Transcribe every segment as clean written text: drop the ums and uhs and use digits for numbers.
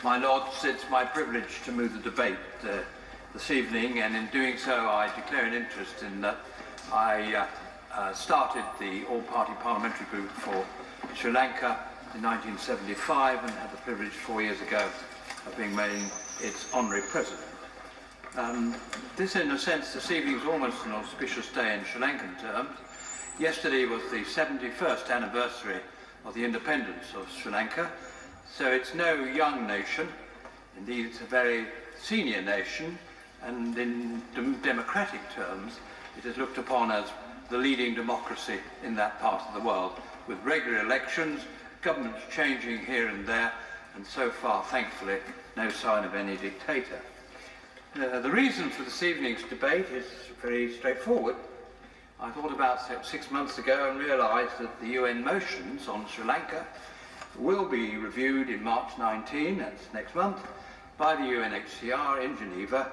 My Lords, it's my privilege to move the debate this evening, and in doing so I declare an interest in that I started the all-party parliamentary group for Sri Lanka in 1975 and had the privilege 4 years ago of being made its honorary president. This, in a sense, this evening is almost an auspicious day in Sri Lankan terms. Yesterday was the 71st anniversary of the independence of Sri Lanka, so it's no young nation. Indeed, it's a very senior nation, and in democratic terms, it is looked upon as the leading democracy in that part of the world, with regular elections, governments changing here and there, and so far, thankfully, no sign of any dictator. The reason for this evening's debate is very straightforward. I thought about 6 months ago and realised that the UN motions on Sri Lanka will be reviewed in March 19, that's next month, by the UNHRC in Geneva,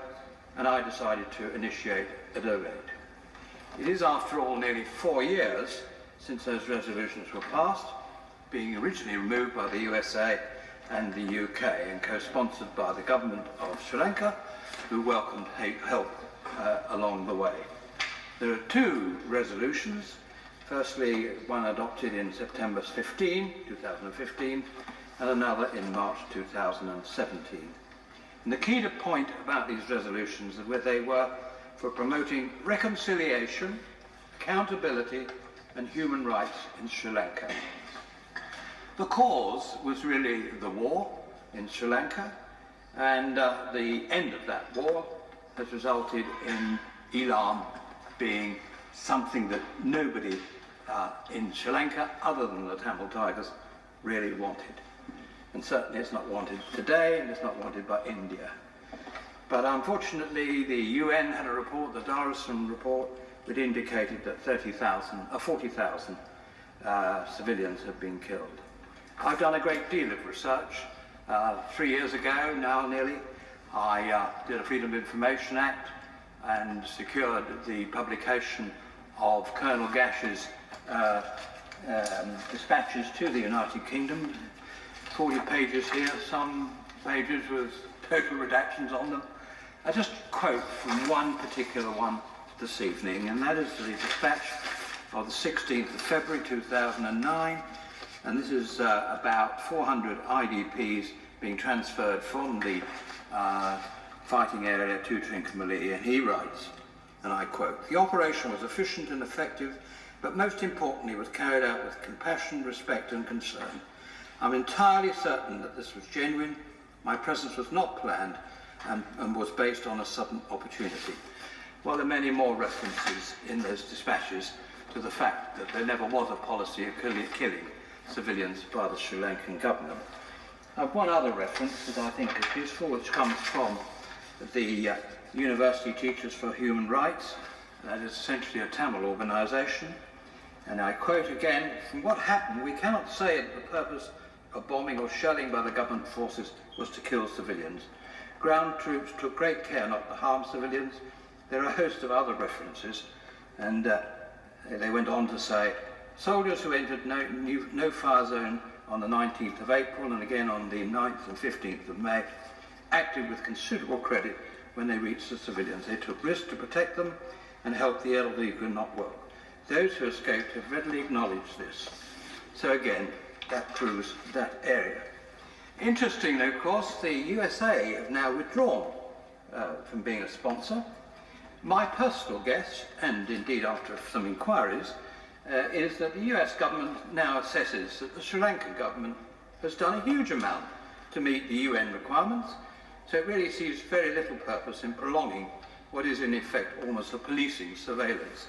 and I decided to initiate a debate. It is, after all, nearly 4 years since those resolutions were passed, being originally removed by the USA and the UK and co-sponsored by the government of Sri Lanka, who welcomed help along the way. There are two resolutions. Firstly, one adopted in September 2015, and another in March 2017. And the key point about these resolutions is where they were for promoting reconciliation, accountability, and human rights in Sri Lanka. The cause was really the war in Sri Lanka, and the end of that war has resulted in Elam being something that nobody in Sri Lanka, other than the Tamil Tigers, really wanted. And certainly it's not wanted today, and it's not wanted by India. But unfortunately, the UN had a report, the Darusman report, which indicated that 40,000 civilians have been killed. I've done a great deal of research. 3 years ago, now nearly, I did a Freedom of Information Act and secured the publication of Colonel Gash's dispatches to the United Kingdom. 40 pages here, some pages with total redactions on them. I just quote from one particular one this evening, and that is the dispatch of the 16th of February 2009, and this is about 400 IDPs being transferred from the fighting area to Trincomalee, and he writes, and I quote, "The operation was efficient and effective, but most importantly was carried out with compassion, respect and concern. I'm entirely certain that this was genuine. My presence was not planned and was based on a sudden opportunity." Well, there are many more references in those dispatches to the fact that there never was a policy of killing civilians by the Sri Lankan government. I have one other reference that I think is useful, which comes from the University Teachers for Human Rights. That is essentially a Tamil organisation. And I quote again, "From what happened, we cannot say that the purpose of bombing or shelling by the government forces was to kill civilians. Ground troops took great care not to harm civilians." There are a host of other references, and they went on to say, "Soldiers who entered no-fire zone on the 19th of April and again on the 9th and 15th of May acted with considerable credit when they reached the civilians. They took risks to protect them and helped the elderly who could not work. Those who escaped have readily acknowledged this." So again, that proves that area. Interestingly, of course, the USA have now withdrawn from being a sponsor. My personal guess, and indeed after some inquiries, is that the US government now assesses that the Sri Lankan government has done a huge amount to meet the UN requirements, so it really sees very little purpose in prolonging what is in effect almost a policing surveillance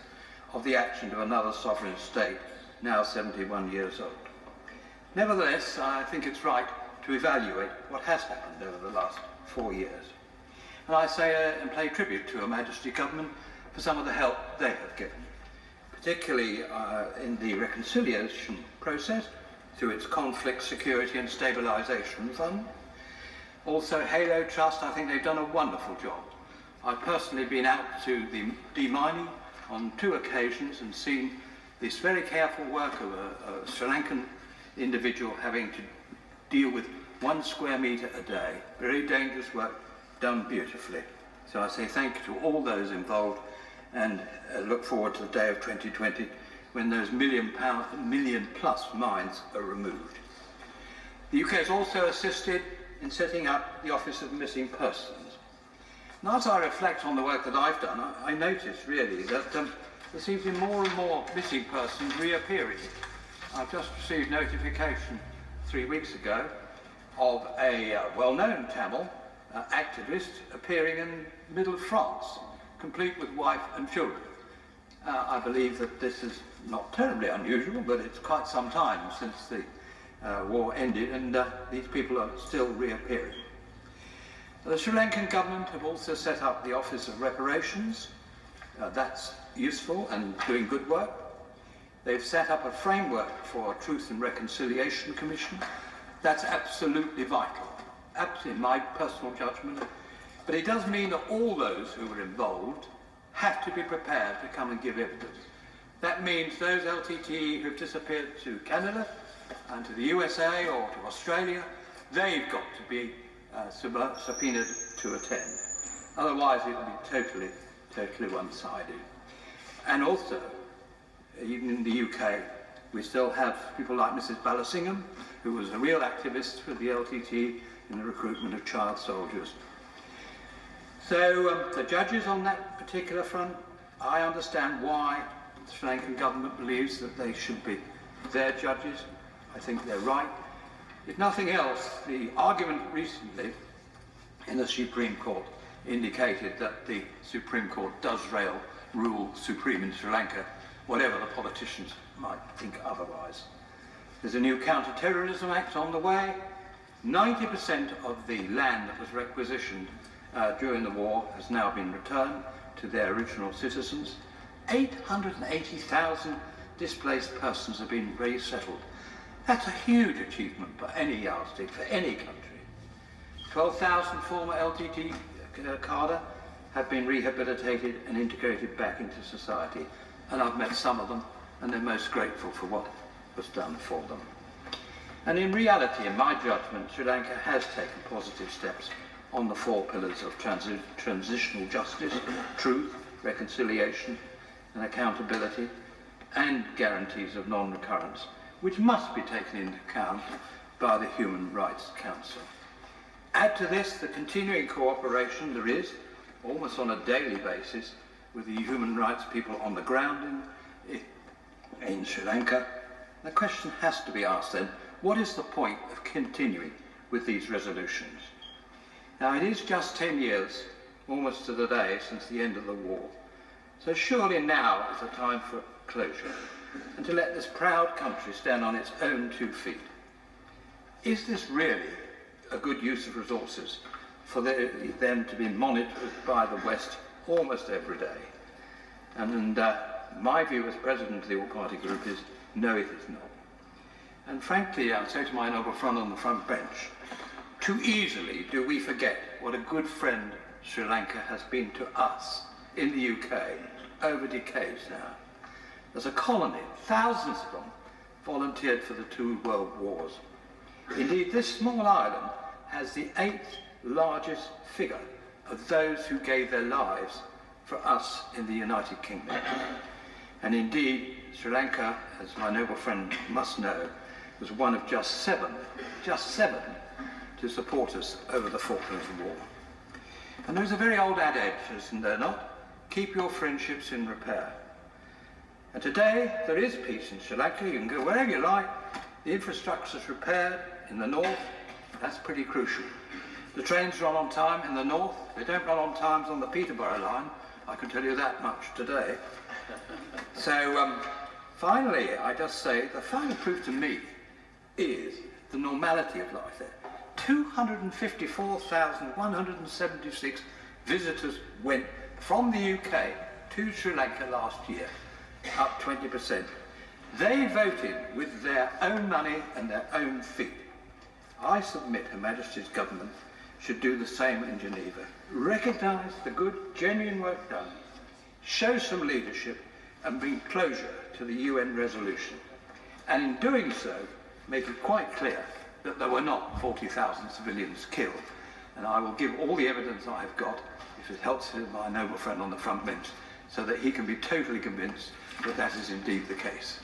of the action of another sovereign state, now 71 years old. Nevertheless, I think it's right to evaluate what has happened over the last 4 years. And I say and pay tribute to Her Majesty Government for some of the help they have given, particularly in the reconciliation process through its Conflict, Security and Stabilisation Fund. Also, Halo Trust, I think they've done a wonderful job. I've personally been out to the demining on 2 occasions and seen this very careful work of a Sri Lankan individual having to deal with 1 square metre a day. Very dangerous work, done beautifully. So I say thank you to all those involved, and look forward to the day of 2020 when those million plus mines are removed. The UK has also assisted in setting up the Office of Missing Persons. Now, as I reflect on the work that I've done, I notice really that there seems to be more and more missing persons reappearing. I've just received notification 3 weeks ago of a well-known Tamil activist appearing in the middle of France, complete with wife and children. I believe that this is not terribly unusual, but it's quite some time since the war ended, and these people are still reappearing. The Sri Lankan government have also set up the Office of Reparations. That's useful and doing good work. They've set up a framework for a Truth and Reconciliation Commission. That's absolutely vital, absolutely my personal judgment. But it does mean that all those who were involved have to be prepared to come and give evidence. That means those LTTE who've disappeared to Canada and to the USA or to Australia, they've got to be subpoenaed to attend. Otherwise it will be totally one-sided. And also, even in the UK, we still have people like Mrs. Balasingham, who was a real activist for the LTTE in the recruitment of child soldiers. So the judges on that particular front, I understand why the Sri Lankan government believes that they should be their judges. I think they're right. If nothing else, the argument recently in the Supreme Court indicated that the Supreme Court does rule supreme in Sri Lanka, whatever the politicians might think otherwise. There's a new Counter-Terrorism Act on the way. 90% of the land that was requisitioned during the war has now been returned to their original citizens. 880,000 displaced persons have been resettled. That's a huge achievement for any yardstick, for any country. 12,000 former LTT cadre have been rehabilitated and integrated back into society. And I've met some of them, and they're most grateful for what was done for them. And in reality, in my judgment, Sri Lanka has taken positive steps on the 4 pillars of transitional justice, truth, reconciliation, and accountability, and guarantees of non-recurrence, which must be taken into account by the Human Rights Council. Add to this the continuing cooperation there is, almost on a daily basis, with the human rights people on the ground in Sri Lanka. The question has to be asked then, what is the point of continuing with these resolutions? Now, it is just 10 years, almost to the day, since the end of the war. So surely now is the time for closure, and to let this proud country stand on its own 2 feet. Is this really a good use of resources for them to be monitored by the West almost every day? And my view as president of the All-Party Group is, no, it is not. And frankly, I'll say to my noble friend on the front bench, too easily do we forget what a good friend Sri Lanka has been to us in the UK over decades now. As a colony, thousands of them volunteered for the 2 world wars. Indeed, this small island has the 8th largest figure of those who gave their lives for us in the United Kingdom. And indeed, Sri Lanka, as my noble friend must know, was one of just seven to support us over the Falklands War. And there's a very old adage, isn't there not? Keep your friendships in repair. And today, there is peace in Sri Lanka. You can go wherever you like. The infrastructure is repaired in the north. That's pretty crucial. The trains run on time in the north. They don't run on times on the Peterborough line. I can tell you that much today. So, finally, I just say, the final proof to me is the normality of life there. 254,176 visitors went from the UK to Sri Lanka last year, up 20%. They voted with their own money and their own feet. I submit Her Majesty's government should do the same in Geneva. Recognise the good, genuine work done, show some leadership, and bring closure to the UN resolution. And in doing so, make it quite clear that there were not 40,000 civilians killed. And I will give all the evidence I have got, if it helps my noble friend on the front bench, so that he can be totally convinced that that is indeed the case.